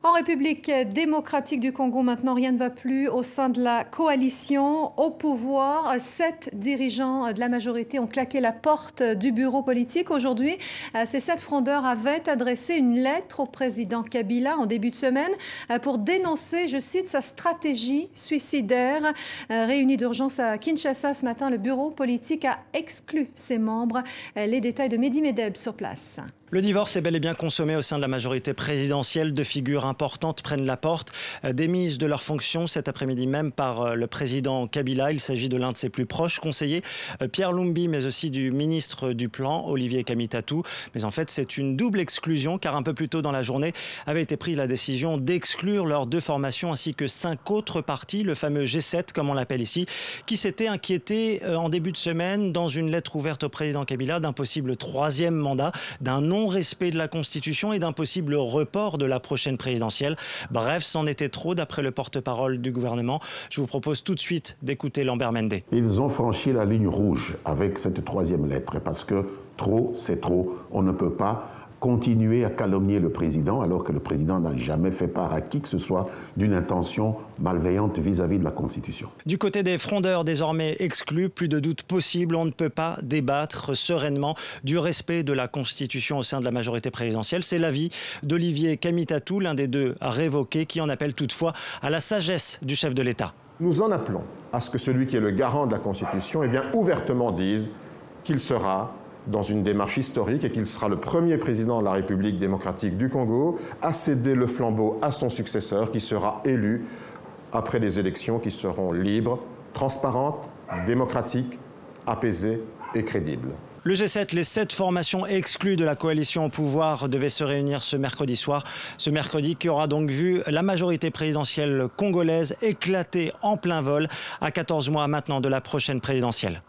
En République démocratique du Congo, maintenant, rien ne va plus au sein de la coalition au pouvoir. 7 dirigeants de la majorité ont claqué la porte du bureau politique. Aujourd'hui, ces 7 frondeurs avaient adressé une lettre au président Kabila en début de semaine pour dénoncer, je cite, sa stratégie suicidaire. Réuni d'urgence à Kinshasa ce matin, le bureau politique a exclu ses membres. Les détails de Mehdi Medeb sur place. Le divorce est bel et bien consommé au sein de la majorité présidentielle. 2 figures importantes prennent la porte, démises de leurs fonctions cet après-midi même par le président Kabila. Il s'agit de l'un de ses plus proches conseillers, Pierre Lumbi, mais aussi du ministre du Plan, Olivier Kamitatou. Mais en fait, c'est une double exclusion, car un peu plus tôt dans la journée avait été prise la décision d'exclure leurs 2 formations ainsi que 5 autres partis, le fameux G7 comme on l'appelle ici, qui s'était inquiété en début de semaine dans une lettre ouverte au président Kabila d'un possible 3e mandat, d'un non-respect de la Constitution et d'un possible report de la prochaine présidentielle. Bref, c'en était trop d'après le porte-parole du gouvernement. Je vous propose tout de suite d'écouter Lambert Mende. Ils ont franchi la ligne rouge avec cette 3e lettre parce que trop, c'est trop. On ne peut pas continuer à calomnier le président alors que le président n'a jamais fait part à qui que ce soit d'une intention malveillante vis-à-vis de la Constitution. Du côté des frondeurs désormais exclus, plus de doute possible, on ne peut pas débattre sereinement du respect de la Constitution au sein de la majorité présidentielle. C'est l'avis d'Olivier Kamitatou, l'un des 2 révoqués, qui en appelle toutefois à la sagesse du chef de l'État. Nous en appelons à ce que celui qui est le garant de la Constitution ouvertement dise qu'il sera dans une démarche historique et qu'il sera le premier président de la République démocratique du Congo à céder le flambeau à son successeur qui sera élu après des élections qui seront libres, transparentes, démocratiques, apaisées et crédibles. Le G7, les 7 formations exclues de la coalition au pouvoir devaient se réunir ce mercredi soir. Ce mercredi qui aura donc vu la majorité présidentielle congolaise éclater en plein vol à 14 mois maintenant de la prochaine présidentielle.